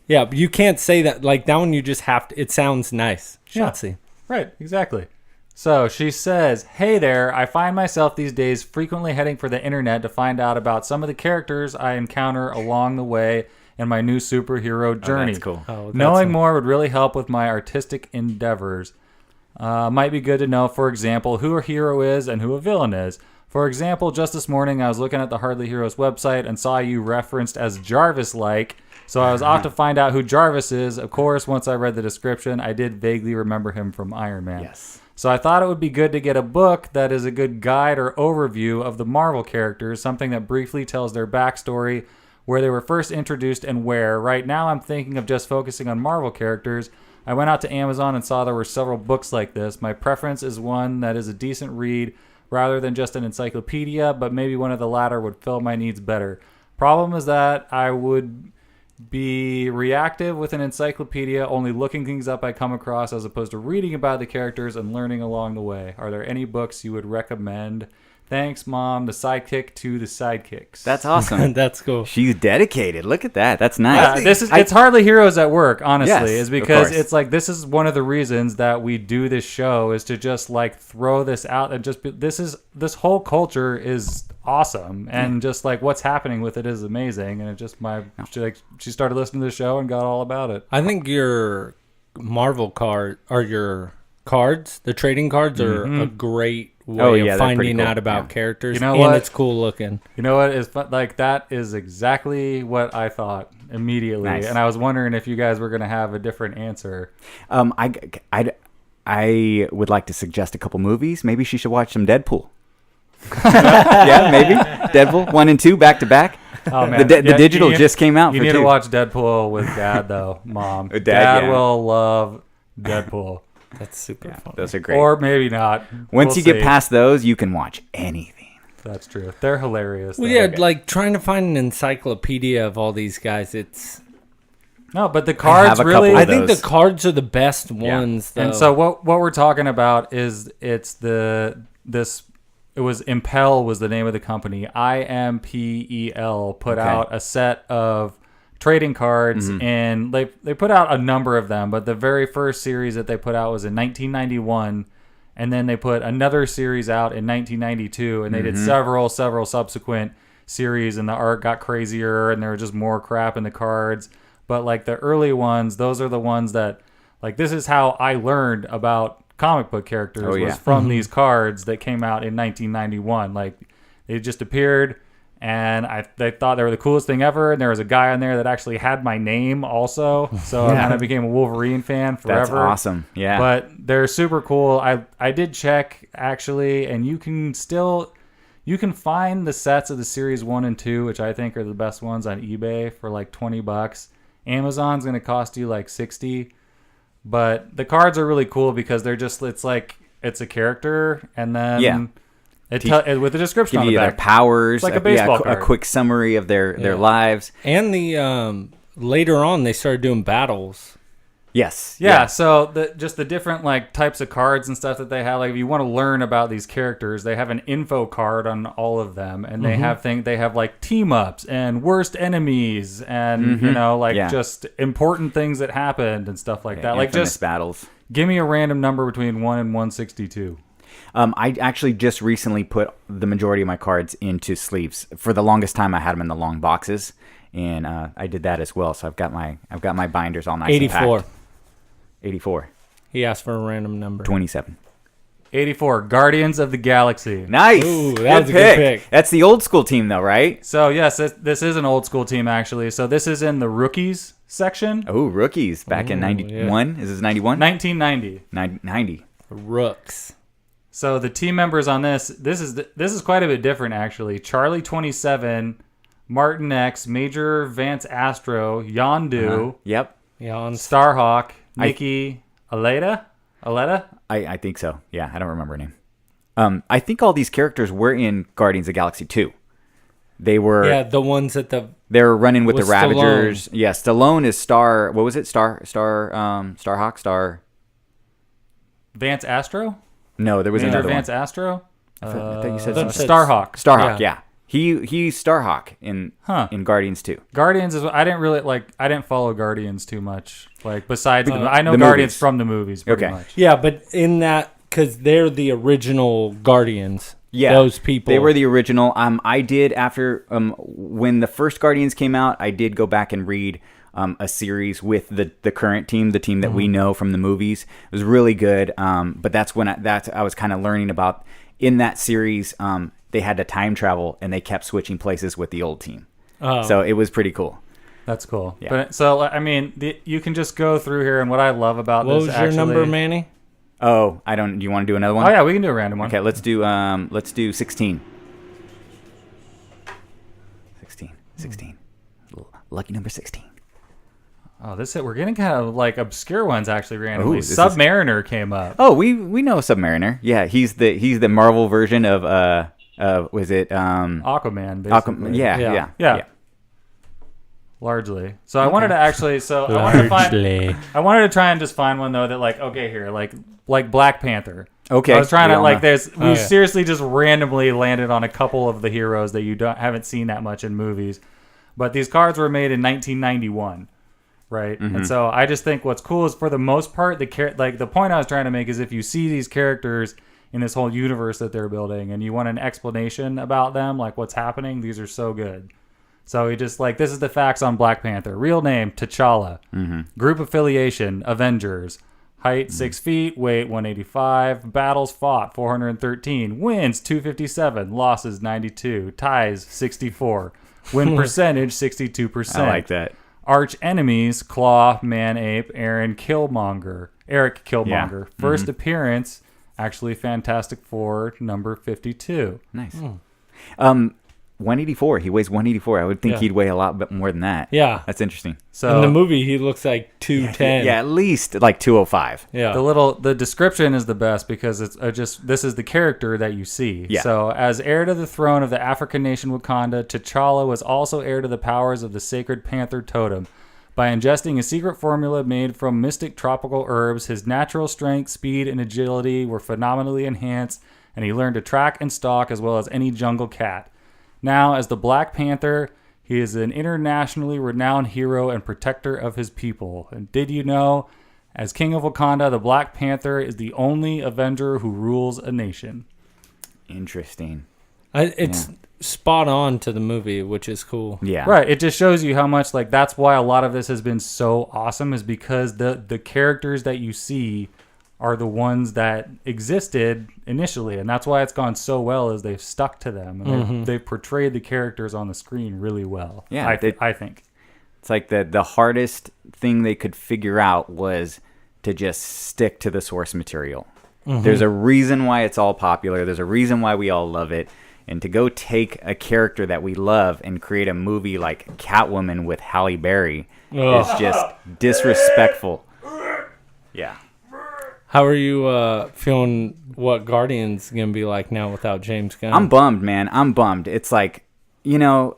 Yeah, but you can't say that. Like that one, you just have to. It sounds nice. Yeah. Shotzi. Right, exactly. So she says, hey there, I find myself these days frequently heading for the internet to find out about some of the characters I encounter along the way in my new superhero journey. that's cool. Oh, that's Knowing more would really help with my artistic endeavors. Might be good to know, for example, who a hero is and who a villain is. For example, just this morning I was looking at the Hardly Heroes website and saw you referenced as Jarvis-like, so I was off to find out who Jarvis is. Of course, once I read the description, I did vaguely remember him from Iron Man. Yes. So I thought it would be good to get a book that is a good guide or overview of the Marvel characters, something that briefly tells their backstory, where they were first introduced and where. Right now I'm thinking of just focusing on Marvel characters. I went out to Amazon and saw there were several books like this. My preference is one that is a decent read rather than just an encyclopedia, but maybe one of the latter would fill my needs better. Problem is that I would be reactive with an encyclopedia, only looking things up I come across as opposed to reading about the characters and learning along the way. Are there any books you would recommend? Thanks, Mom. The sidekick to the sidekicks. That's awesome. That's cool. She's dedicated. Look at that. That's nice. It's hardly heroes at work, honestly, Yes, is of because course. it's like this is one of the reasons that we do this show is to just like throw this out and just this whole culture is awesome and just like what's happening with it is amazing, and it just she started listening to the show and got all about it. I think your Marvel card or your cards, the trading cards, are a great way yeah, of they're pretty finding cool. out about Yeah. characters. You know and what? it's cool looking. You know what is like that is exactly what I thought immediately, Nice. and I was wondering if you guys were gonna have a different answer. I would like to suggest a couple movies. Maybe she should watch some Deadpool. Yeah, maybe Deadpool 1 and 2 back to back. Oh man, The digital just came out. You for need 2. to watch Deadpool with Dad though, Mom. Dad, Dad yeah. will love Deadpool, That's super fun. Those are great. or maybe not. Once We'll you get see. past those, you can watch anything. That's true. They're hilarious. Well, though. yeah, like trying to find an encyclopedia of all these guys. It's. No, but the have cards a really. couple I of think the those. cards are the best ones. Though. And so what we're talking about is it was Impel was the name of the company. IMPEL put Okay. out a set of trading cards, and they put out a number of them, but the very first series that they put out was in 1991, and then they put another series out in 1992, and they did several subsequent series, and the art got crazier, and there was just more crap in the cards. But like the early ones, those are the ones that, like, this is how I learned about comic book characters Oh, yeah. was from these cards that came out in 1991. Like, they just appeared, and they thought they were the coolest thing ever. And there was a guy on there that actually had my name also, so I kind of became a Wolverine fan forever. That's awesome. Yeah. But they're super cool. I did check actually, and you can find the sets of the series 1 and 2, which I think are the best ones, on eBay for like $20. Amazon's going to cost you like $60. But the cards are really cool because they're just, it's a character, and then Yeah. with a description Give on the you their back. powers. It's like a baseball a card. quick summary of their lives. and the later on they started doing battles. Yes. Yeah, so the different like types of cards and stuff that they have. Like if you want to learn about these characters, they have an info card on all of them, and they have like team ups and worst enemies, and just important things that happened and stuff like that. Like Infamous just battles. give me a random number between 1 and 162. I actually just recently put the majority of my cards into sleeves. For the longest time, I had them in the long boxes, and I did that as well. So I've got my binders all nice. 84. And packed. 84. He asked for a random number. 27. 84, Guardians of the Galaxy. Nice. Ooh, that was a good pick. That's the old school team, though, right? So yes, this is an old school team actually. So this is in the rookies section. Oh, rookies back in 91. Is this 91? 1990. 90. Rooks. So the team members on this is quite a bit different actually. Charlie 27, Martin X, Major Vance Astro, Yondu, Yep. Jan. Starhawk, Nikki, Aleta. I think so. Yeah, I don't remember her name. I think all these characters were in Guardians of the Galaxy 2. They were The ones at the. they were running with the With Ravagers. Yeah, Stallone is What was it? Starhawk. Vance Astro. No, there was Major another Vance one. Astro. I thought you said That's something. Starhawk. Starhawk. Yeah. Yeah. He's Starhawk in Guardians 2. Guardians is I didn't follow Guardians too much. Like besides I know the Guardians movies. from the movies pretty Okay. much. Yeah, but in that, because they're the original Guardians. Yeah, Those people. They were the original. I did after when the first Guardians came out. I did go back and read a series with the current team, the team that we know from the movies. It was really good. But that's when I was kind of learning about in that series. They had to time travel and they kept switching places with the old team. Oh. So it was pretty cool. That's cool. Yeah. But so I mean, you can just go through here, and what I love about What this was actually, your number, Manny? Oh, I don't. Do you want to do another one? Oh yeah, we can do a random one. Okay, let's do 16. 16. Lucky number 16. Oh, we're getting kind of like obscure ones actually randomly. Ooh, this is- Submariner came up. Oh, we know Submariner. Yeah, he's the Marvel version of was it Aquaman, basically. Aquaman? Yeah. Yeah. Largely. So I wanted to actually. So I wanted to try and just find one though that like Black Panther. Okay. I was trying we to all like know. we seriously just randomly landed on a couple of the heroes that you haven't seen that much in movies, but these cards were made in 1991. Right, and so I just think what's cool is for the most part, the point I was trying to make is if you see these characters in this whole universe that they're building, and you want an explanation about them, like what's happening, these are so good. So he just this is the facts on Black Panther. Real name T'Challa, group affiliation Avengers, Height 6 feet, weight 185, battles fought 413, wins 257, losses 92, ties 64, win percentage 62%. I like that. Arch enemies: Claw, Man-Ape, Eric Killmonger. Yeah. First appearance, actually Fantastic Four number 52. Nice. 184. He weighs 184. I would think he'd weigh a lot bit more than that. Yeah. That's interesting. So in the movie, he looks like 210. Yeah, at least like 205. Yeah. the description is the best because it's this is the character that you see. Yeah. So as heir to the throne of the African nation Wakanda, T'Challa was also heir to the powers of the sacred panther totem. By ingesting a secret formula made from mystic tropical herbs, his natural strength, speed, and agility were phenomenally enhanced, and he learned to track and stalk as well as any jungle cat. Now, as the Black Panther, he is an internationally renowned hero and protector of his people. And did you know, as King of Wakanda, the Black Panther is the only Avenger who rules a nation. Interesting. It's spot on to the movie, which is cool. Yeah. Right. It just shows you how much, like, that's why a lot of this has been so awesome, is because the characters that you see are the ones that existed initially, and that's why it's gone so well, is they've stuck to them, and they've portrayed the characters on the screen really well. Yeah, I think it's like the hardest thing they could figure out was to just stick to the source material. There's a reason why it's all popular. There's a reason why we all love it. And to go take a character that we love and create a movie like Catwoman with Halle Berry is just disrespectful. Yeah. How are you feeling what Guardians going to be like now without James Gunn? I'm bummed, man. I'm bummed. It's like,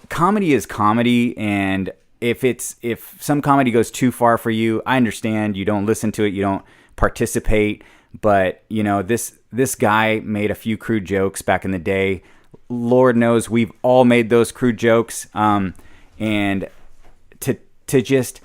comedy is comedy, and if some comedy goes too far for you, I understand. You don't listen to it, you don't participate, but this guy made a few crude jokes back in the day. Lord knows we've all made those crude jokes, and to just,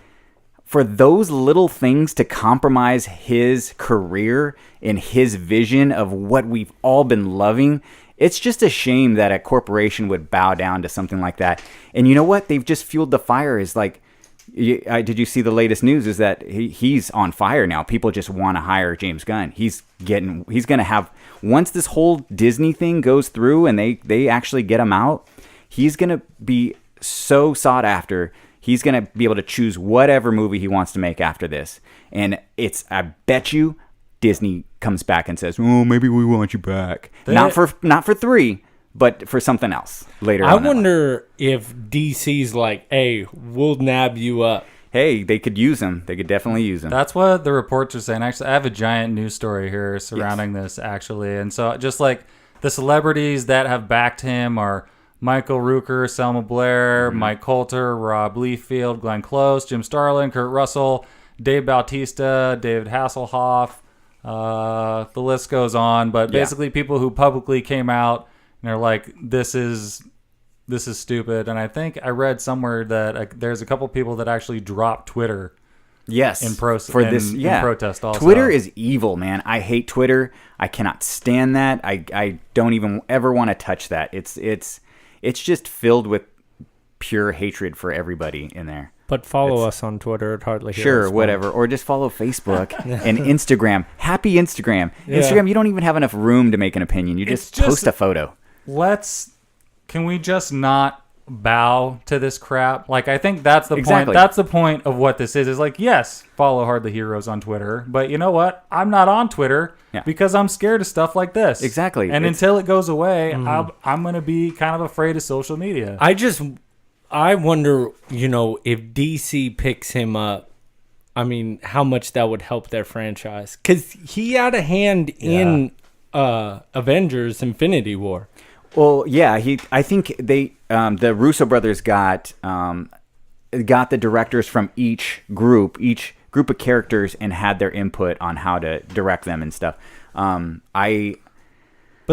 for those little things to compromise his career and his vision of what we've all been loving, it's just a shame that a corporation would bow down to something like that. And you know what? They've just fueled the fire. Is like, did you see the latest news? Is that he's on fire now. People just want to hire James Gunn. He's going to have, once this whole Disney thing goes through and they actually get him out, he's going to be so sought after. He's going to be able to choose whatever movie he wants to make after this. And I bet you Disney comes back and says, "Oh, maybe we want you back." Not for 3, but for something else later on. I wonder if DC's like, "Hey, we'll nab you up." Hey, they could use him. They could definitely use him. that's what the reports are saying. Actually, I have a giant news story here surrounding this, actually. And so just like the celebrities that have backed him are Michael Rooker, Selma Blair, Mike Coulter, Rob Liefeld, Glenn Close, Jim Starlin, Kurt Russell, Dave Bautista, David Hasselhoff. The list goes on, but basically people who publicly came out and are like, this is stupid. And I think I read somewhere that there's a couple people that actually dropped Twitter. Yes, in protest also. Twitter is evil, man. I hate Twitter. I cannot stand that. I don't even ever want to touch that. It's just filled with pure hatred for everybody in there. But follow us on Twitter at Hardly Heroes. Sure, whatever. Or just follow Facebook and Instagram. Happy Instagram. Yeah. Instagram, you don't even have enough room to make an opinion. You just post a photo. Can we just not bow to this crap? Like, I think that's the Exactly. point. That's the point of what this is like, yes, follow Hardly Heroes on Twitter, but you know what? I'm not on Twitter because I'm scared of stuff like this. Exactly. And until it goes away, I'm going to be kind of afraid of social media. I wonder, if DC picks him up, I mean, how much that would help their franchise. Because he had a hand in Avengers Infinity War. Well, yeah, I think they the Russo brothers got the directors from each group of characters and had their input on how to direct them and stuff. But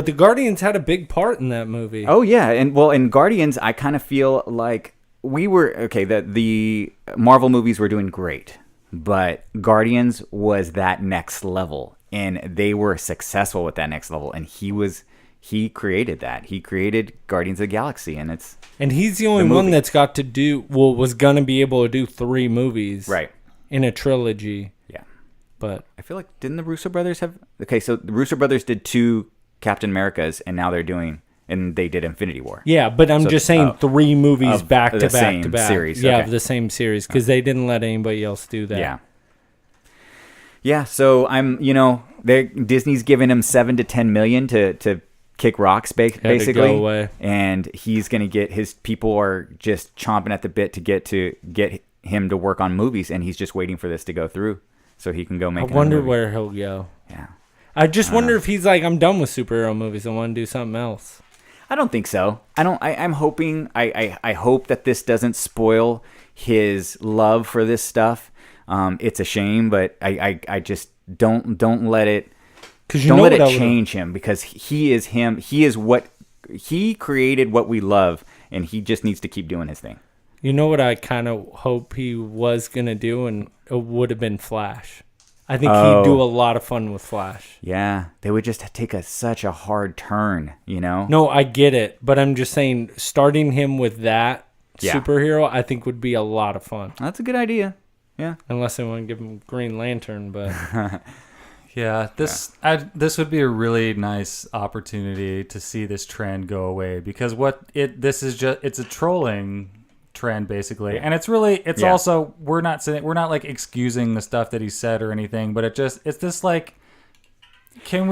the Guardians had a big part in that movie. Oh yeah, and in Guardians, I kind of feel like we were okay. The Marvel movies were doing great, but Guardians was that next level, and they were successful with that next level. And he created that. He created Guardians of the Galaxy, and he's the only one that's got to was gonna be able to do 3 movies, right, in a trilogy. Yeah. But I feel like, didn't the Russo brothers have... Okay, so the Russo brothers did 2 Captain Americas, and now they're doing... And they did Infinity War. yeah, but I'm just saying 3 movies of back the to back same to back. series, Yeah, okay. of the same series, because they didn't let anybody else do that. Yeah. Yeah, so I'm, Disney's giving him $7 to $10 million to kick rocks, basically. to go away. And he's going to get his people are just chomping at the bit to get him to work on movies, and he's just waiting for this to go through so he can go make I wonder where he'll go. Yeah. I just wonder if he's like, I'm done with superhero movies. I want to do something else. I don't think so. I'm hoping, I hope that this doesn't spoil his love for this stuff. It's a shame, but I just don't let it, don't let it change him, because he is him. He is he created what we love, and he just needs to keep doing his thing. You know what I kind of hope he was going to do, and it would have been Flash. I think he'd do a lot of fun with Flash. Yeah, they would just take such a hard turn, No, I get it, but I'm just saying starting him with that superhero, I think would be a lot of fun. That's a good idea. Yeah. Unless they want to give him Green Lantern, but... Yeah, this would be a really nice opportunity to see this trend go away, because it's a trolling trend basically, and it's also we're not like excusing the stuff that he said or anything, but it's this like, do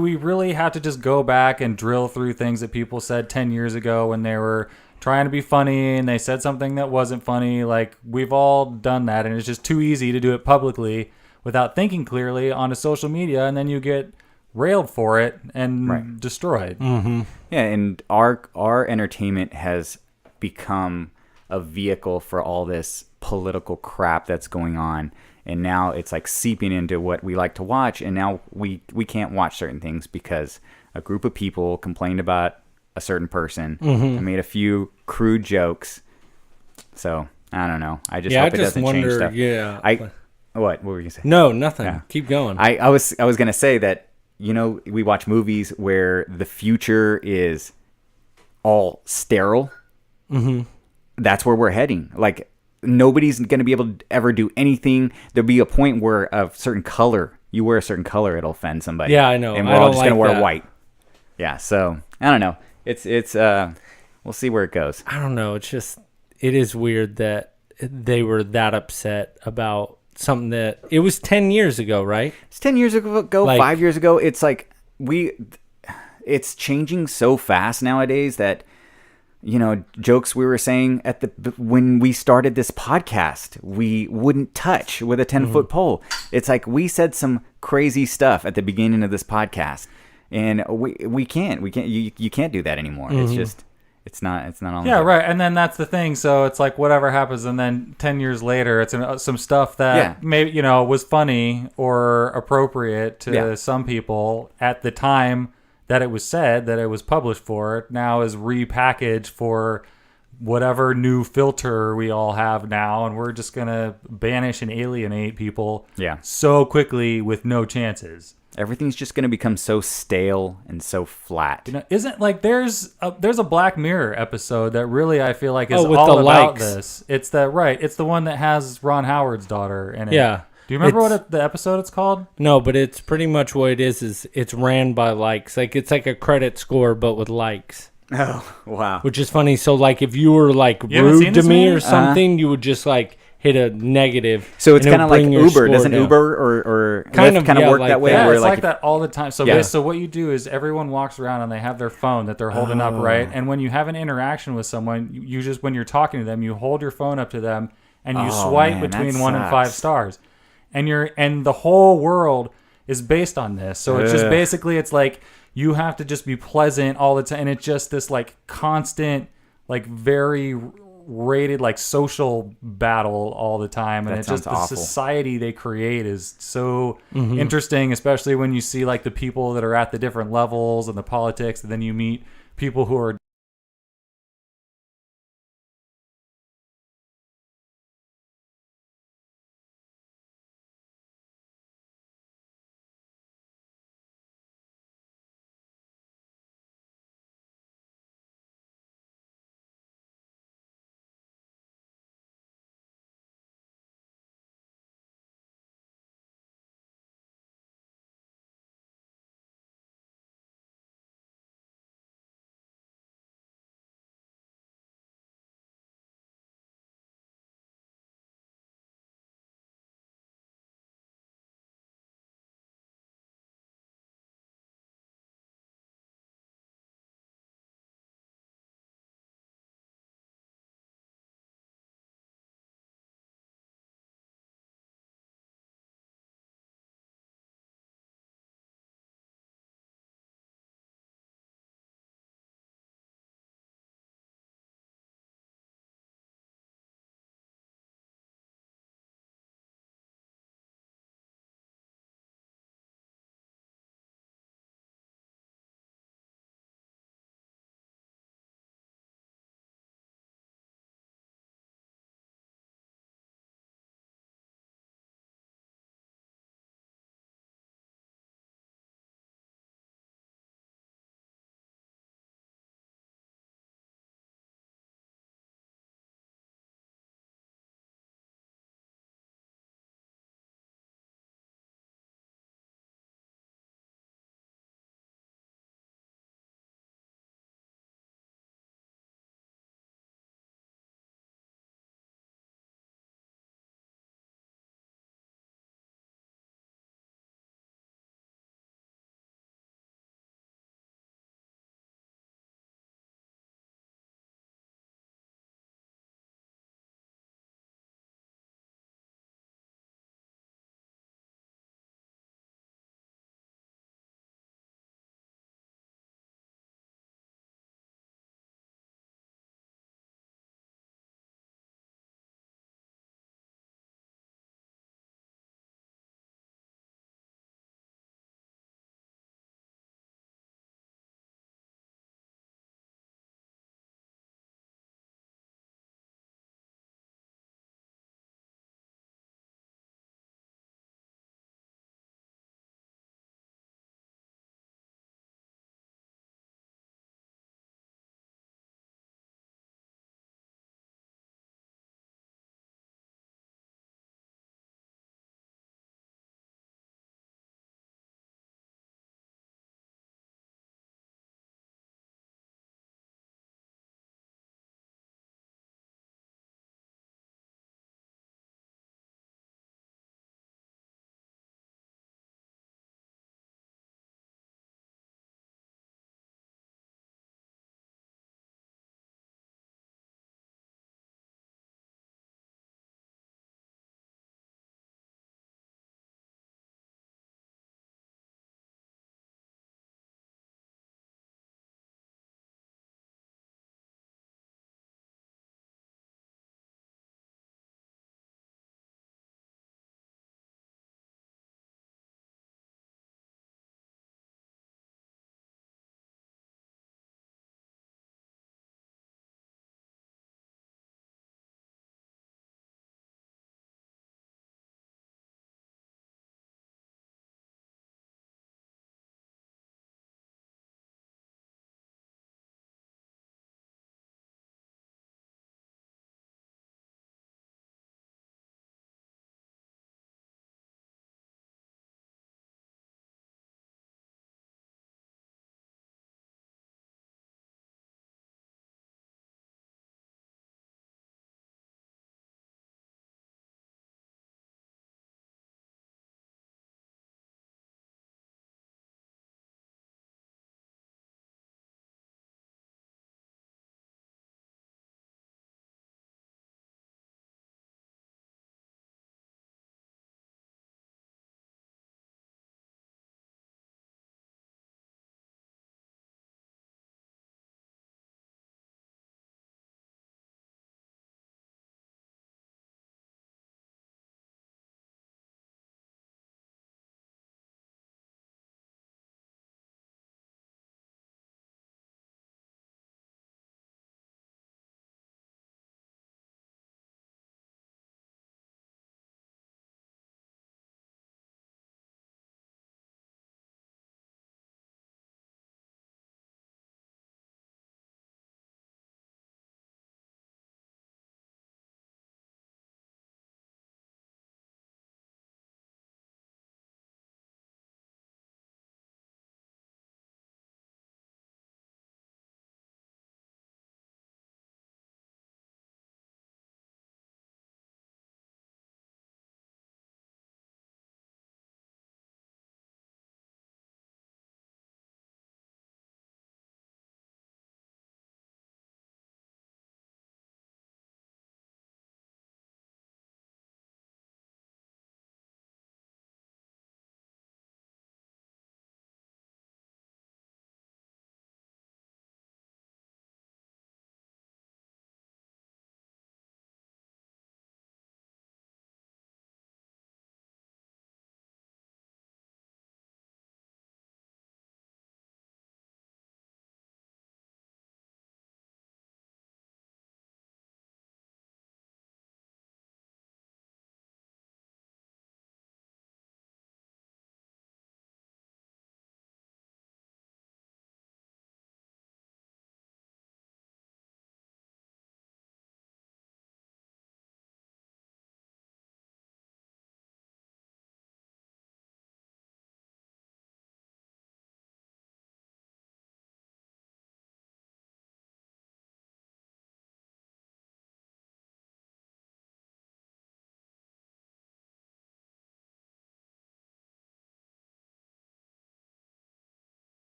we really have to just go back and drill through things that people said 10 years ago when they were trying to be funny and they said something that wasn't funny? Like, we've all done that, and it's just too easy to do it publicly without thinking clearly onto social media, and then you get railed for it and destroyed. Mm-hmm. Yeah, and our entertainment has become a vehicle for all this political crap that's going on, and now it's like seeping into what we like to watch, and now we can't watch certain things because a group of people complained about a certain person and made a few crude jokes. So I don't know. I just hope it doesn't change stuff. Yeah. What were you gonna say? No, nothing. Yeah. Keep going. I was gonna say that, we watch movies where the future is all sterile. Mm-hmm. That's where we're heading. Like, nobody's gonna be able to ever do anything. There'll be a point where a certain color, you wear a certain color, it'll offend somebody. Yeah, I know. And we're all just gonna wear white. Yeah. So I don't know. It's we'll see where it goes. I don't know. It is weird that they were that upset about something that it was 10 years ago, right? It's 10 years ago, 5 years ago. It's like it's changing so fast nowadays that, jokes we were saying when we started this podcast, we wouldn't touch with a 10-foot pole. It's like we said some crazy stuff at the beginning of this podcast, and we can't you can't do that anymore. It's just it's not on. Yeah, right. And then that's the thing. So it's like whatever happens, and then 10 years later, it's some stuff that maybe was funny or appropriate to some people at the time that it was said, that it was published for, now is repackaged for whatever new filter we all have now, and we're just gonna banish and alienate people so quickly with no chances. Everything's just going to become so stale and so flat. Isn't like there's a Black Mirror episode that really I feel like is with all the about likes. this. It's the one that has Ron Howard's daughter in it. Yeah. Do you remember the episode it's called? No, but it's pretty much what it is it's ran by likes. Like, it's like a credit score, but with likes. Oh, wow. Which is funny. So, like, if you were, like, rude to me or something, you would just, like, hit a negative. So it's kind of like Uber. Doesn't Uber or Lyft kind of work that way? Yeah, where it's like that all the time. So so what you do is everyone walks around and they have their phone that they're holding up, right? And when you have an interaction with someone, you just, when you're talking to them, you hold your phone up to them and you swipe between 1 and 5 stars. And the whole world is based on this. So it's just basically, it's like you have to just be pleasant all the time. And it's just this like constant, like very rated like social battle all the time, and it's just the society they create is so interesting, especially when you see like the people that are at the different levels and the politics, and then you meet people who are